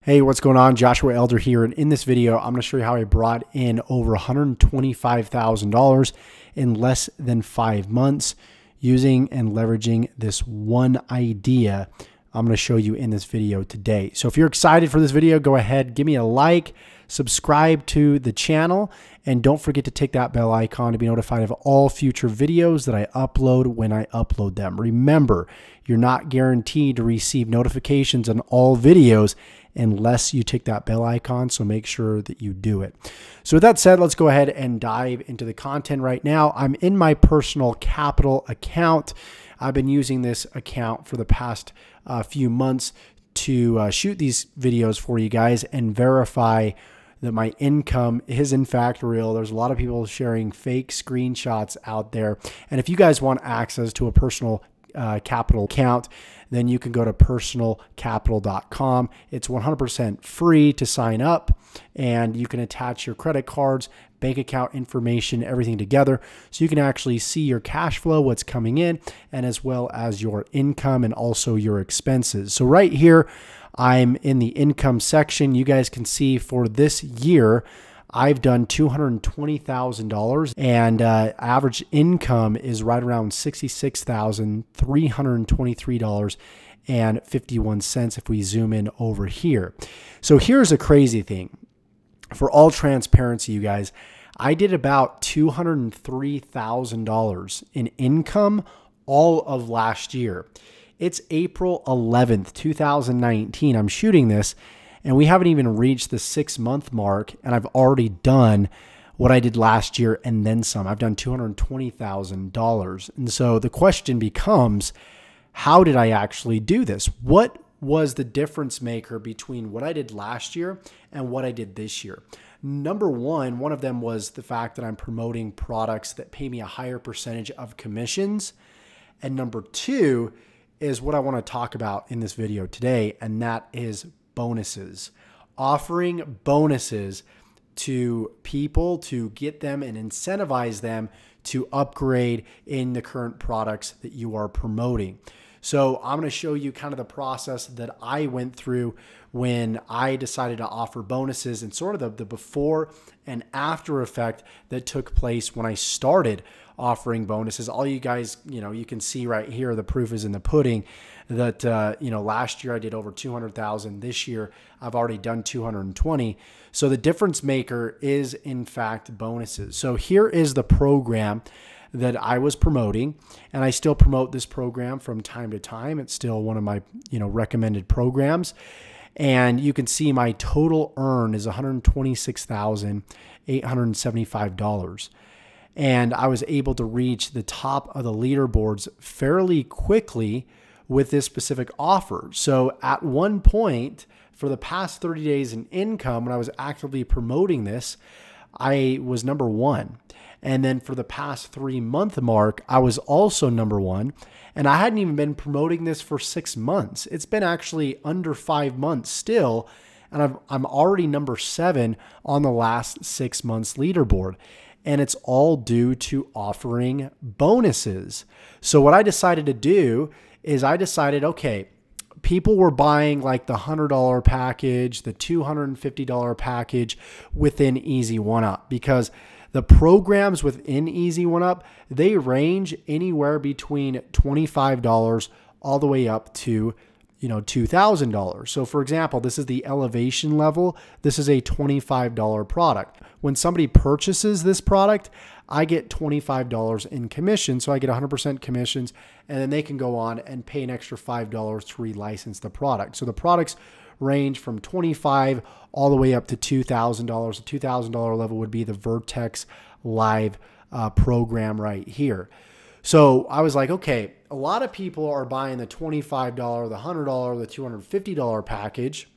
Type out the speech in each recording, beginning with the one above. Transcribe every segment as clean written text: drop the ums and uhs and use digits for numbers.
Hey, what's going on? Joshua Elder here, and in this video, I'm going to show you how I brought in over $125,000 in less than 5 months using and leveraging this one idea I'm going to show you in this video today. So if you're excited for this video, go ahead, give me a like, subscribe to the channel, and don't forget to tick that bell icon to be notified of all future videos that I upload when I upload them. Remember, you're not guaranteed to receive notifications on all videos unless you tick that bell icon, so make sure that you do it. So with that said, let's go ahead and dive into the content right now. I'm in my personal capital account. I've been using this account for the past few months to shoot these videos for you guys and verify that my income is in fact real. There's a lot of people sharing fake screenshots out there. And if you guys want access to a personal capital account, then you can go to personalcapital.com. It's 100% free to sign up, and you can attach your credit cards, bank account information, everything together, so you can actually see your cash flow, what's coming in, and as well as your income and also your expenses. So right here, I'm in the income section. You guys can see for this year, I've done $220,000, and average income is right around $66,323.51 if we zoom in over here. So here's a crazy thing. For all transparency, you guys, I did about $203,000 in income all of last year. It's April 11th, 2019. I'm shooting this, and we haven't even reached the 6-month mark, and I've already done what I did last year and then some. I've done $220,000. And so the question becomes, how did I actually do this? What was the difference maker between what I did last year and what I did this year? Number one of them was the fact that I'm promoting products that pay me a higher percentage of commissions. And number two is what I want to talk about in this video today, and that is bonuses. Offering bonuses to people to get them and incentivize them to upgrade in the current products that you are promoting. So I'm going to show you kind of the process that I went through when I decided to offer bonuses and sort of the before and after effect that took place when I started offering bonuses. All you guys, you can see right here, the proof is in the pudding that, last year I did over 200,000. This year I've already done 220. So the difference maker is in fact bonuses. So here is the program that I was promoting, and I still promote this program from time to time. It's still one of my, recommended programs. And you can see my total earn is $126,875. And I was able to reach the top of the leaderboards fairly quickly with this specific offer. So at one point, for the past 30 days in income, when I was actively promoting this, I was number one. And then for the past 3-month mark, I was also number one. And I hadn't even been promoting this for 6 months. It's been actually under 5 months still. And I'm already number 7 on the last 6 months leaderboard. And it's all due to offering bonuses. So what I decided to do is okay, people were buying like the $100 package, the $250 package within Easy 1UP, because the programs within Easy 1UP, they range anywhere between $25 all the way up to $2,000. So for example, this is the elevation level. This is a $25 product. When somebody purchases this product, I get $25 in commission. So I get 100% commissions, and then they can go on and pay an extra $5 to relicense the product. So the products range from $25 all the way up to $2,000. The $2,000 level would be the Vertex Live program right here. So I was like, okay, a lot of people are buying the $25, the $100, the $250 package,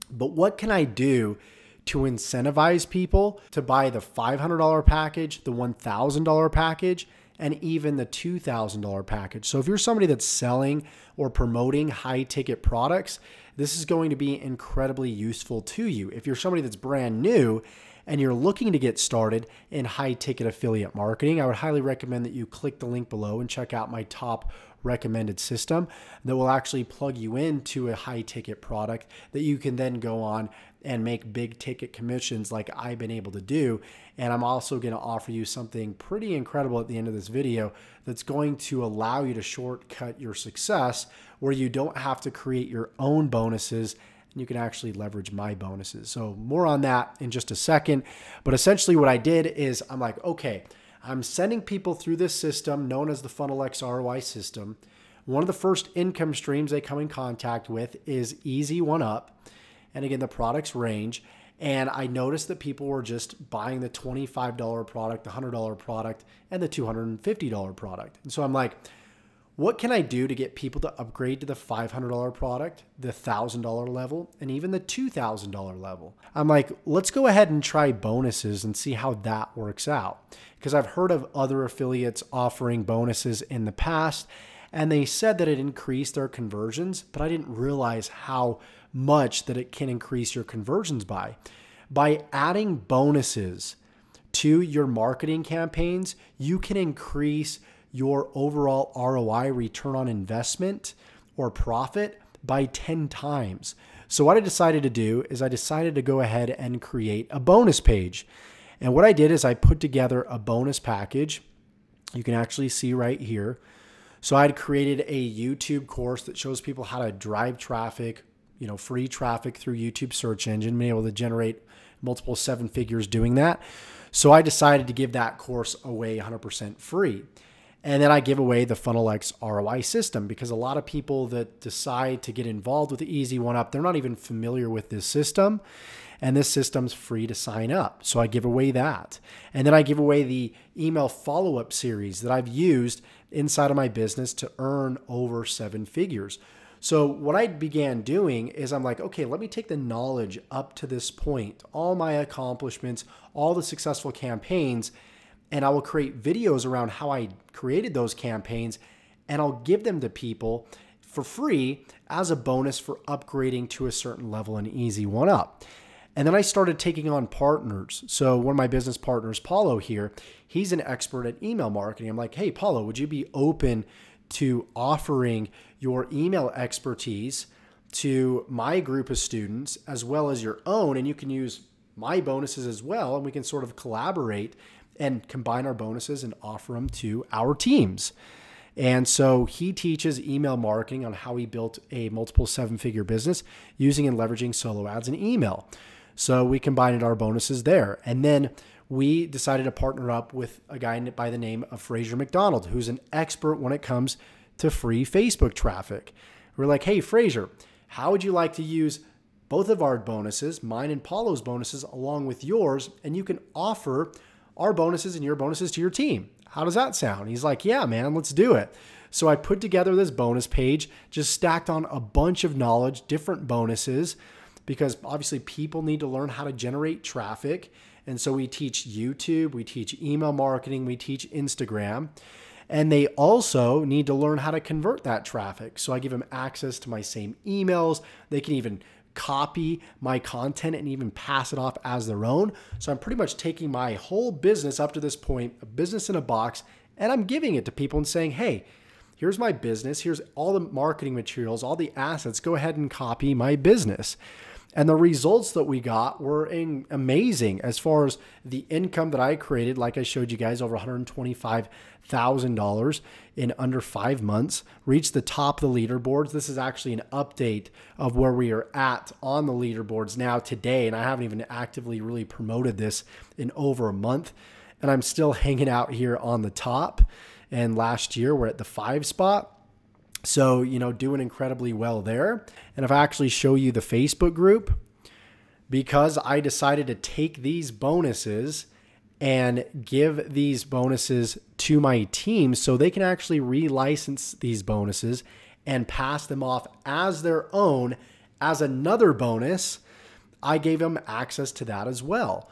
but what can I do to incentivize people to buy the $500 package, the $1,000 package, and even the $2,000 package? So if you're somebody that's selling or promoting high ticket products, this is going to be incredibly useful to you. If you're somebody that's brand new and you're looking to get started in high ticket affiliate marketing, I would highly recommend that you click the link below and check out my top recommended system that will actually plug you into a high ticket product that you can then go on and make big ticket commissions like I've been able to do. And I'm also going to offer you something pretty incredible at the end of this video that's going to allow you to shortcut your success, where you don't have to create your own bonuses and you can actually leverage my bonuses. So more on that in just a second. But essentially what I did is I'm like, okay, I'm sending people through this system known as the Funnel X ROI system. One of the first income streams they come in contact with is Easy One Up. And again, the products range. And I noticed that people were just buying the $25 product, the $100 product, and the $250 product. And so I'm like, what can I do to get people to upgrade to the $500 product, the $1,000 level, and even the $2,000 level? I'm like, let's go ahead and try bonuses and see how that works out. Because I've heard of other affiliates offering bonuses in the past, and they said that it increased their conversions, but I didn't realize how much that it can increase your conversions by. By adding bonuses to your marketing campaigns, you can increase your overall ROI, return on investment or profit, by 10 times. So what I decided to do is I decided to go ahead and create a bonus page. And what I did is I put together a bonus package. You can actually see right here. So I had created a YouTube course that shows people how to drive traffic, free traffic through YouTube search engine, being able to generate multiple 7 figures doing that. So I decided to give that course away 100% free. And then I give away the Funnel X ROI system, because a lot of people that decide to get involved with the Easy One Up, they're not even familiar with this system. And this system's free to sign up. So I give away that. And then I give away the email follow-up series that I've used inside of my business to earn over 7 figures. So what I began doing is I'm like, okay, let me take the knowledge up to this point, all my accomplishments, all the successful campaigns, and I will create videos around how I created those campaigns, and I'll give them to people for free as a bonus for upgrading to a certain level in Easy One Up. And then I started taking on partners. So one of my business partners, Paulo here, he's an expert at email marketing. I'm like, hey, Paulo, would you be open to offering your email expertise to my group of students as well as your own? And you can use my bonuses as well, and we can sort of collaborate and combine our bonuses and offer them to our teams. And so he teaches email marketing on how he built a multiple 7-figure business using and leveraging solo ads and email. So we combined our bonuses there. And then we decided to partner up with a guy by the name of Fraser McDonald, who's an expert when it comes to free Facebook traffic. We're like, hey, Fraser, how would you like to use both of our bonuses, mine and Paulo's bonuses, along with yours, and you can offer our bonuses and your bonuses to your team? How does that sound? He's like, yeah, man, let's do it. So I put together this bonus page, just stacked on a bunch of knowledge, different bonuses, because obviously people need to learn how to generate traffic. And so we teach YouTube, we teach email marketing, we teach Instagram, and they also need to learn how to convert that traffic. So I give them access to my same emails. They can even copy my content and even pass it off as their own. So I'm pretty much taking my whole business up to this point, a business in a box, and I'm giving it to people and saying, hey, here's my business. Here's all the marketing materials, all the assets. Go ahead and copy my business. And the results that we got were amazing as far as the income that I created. Like I showed you guys, over $125,000 in under 5 months, reached the top of the leaderboards. This is actually an update of where we are at on the leaderboards now today. And I haven't even actively really promoted this in over a month. And I'm still hanging out here on the top. And last year we're at the 5 spot. So, doing incredibly well there. And if I actually show you the Facebook group, because I decided to take these bonuses and give these bonuses to my team so they can actually relicense these bonuses and pass them off as their own as another bonus, I gave them access to that as well.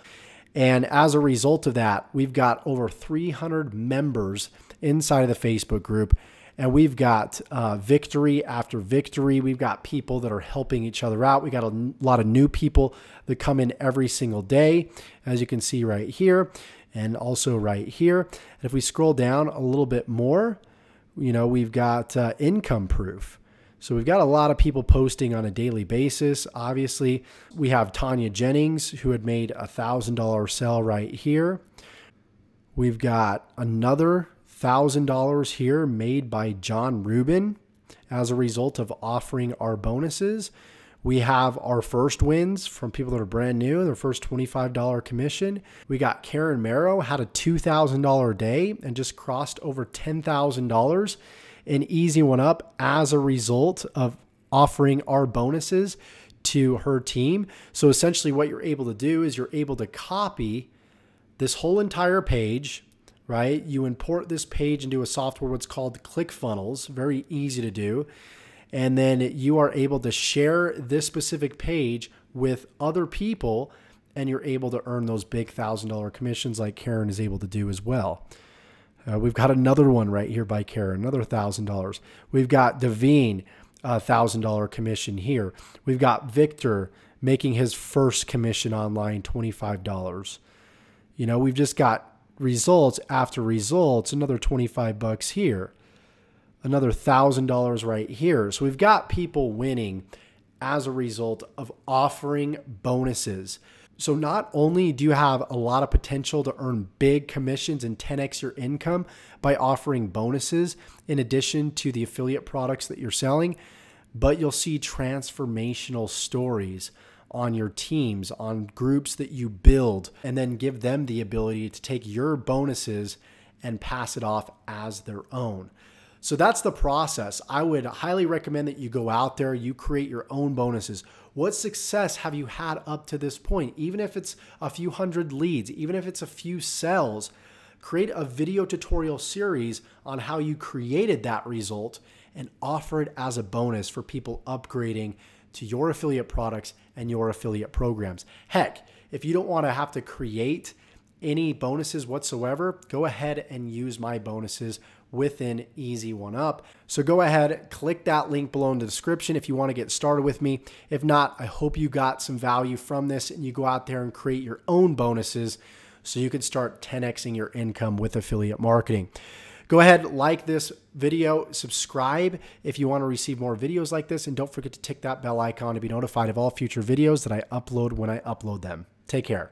And as a result of that, we've got over 300 members inside of the Facebook group. And we've got victory after victory. We've got people that are helping each other out. We got a lot of new people that come in every single day, as you can see right here, and also right here. And if we scroll down a little bit more, we've got income proof. So we've got a lot of people posting on a daily basis. Obviously, we have Tanya Jennings, who had made a $1,000 sell right here. We've got another $1,000 here made by John Rubin as a result of offering our bonuses. We have our first wins from people that are brand new, their first $25 commission. We got Karen Marrow, had a $2,000 day and just crossed over $10,000 in Easy One Up as a result of offering our bonuses to her team. So essentially what you're able to do is you're able to copy this whole entire page, right? You import this page into a software, what's called ClickFunnels, very easy to do. And then you are able to share this specific page with other people, and you're able to earn those big $1,000 commissions like Karen is able to do as well. We've got another one right here by Karen, another $1,000. We've got Devine, $1,000 commission here. We've got Victor making his first commission online, $25. We've just got results after results, another 25 bucks here, another $1,000 right here. So we've got people winning as a result of offering bonuses. So not only do you have a lot of potential to earn big commissions and 10x your income by offering bonuses in addition to the affiliate products that you're selling, but you'll see transformational stories on your teams, on groups that you build, and then give them the ability to take your bonuses and pass it off as their own. So that's the process. I would highly recommend that you go out there, you create your own bonuses. What success have you had up to this point? Even if it's a few hundred leads, even if it's a few sales, create a video tutorial series on how you created that result and offer it as a bonus for people upgrading to your affiliate products and your affiliate programs. Heck, if you don't want to have to create any bonuses whatsoever, go ahead and use my bonuses within Easy One Up. So go ahead, click that link below in the description if you want to get started with me. If not, I hope you got some value from this and you go out there and create your own bonuses so you can start 10xing your income with affiliate marketing. Go ahead, like this video, subscribe if you want to receive more videos like this, and don't forget to tick that bell icon to be notified of all future videos that I upload when I upload them. Take care.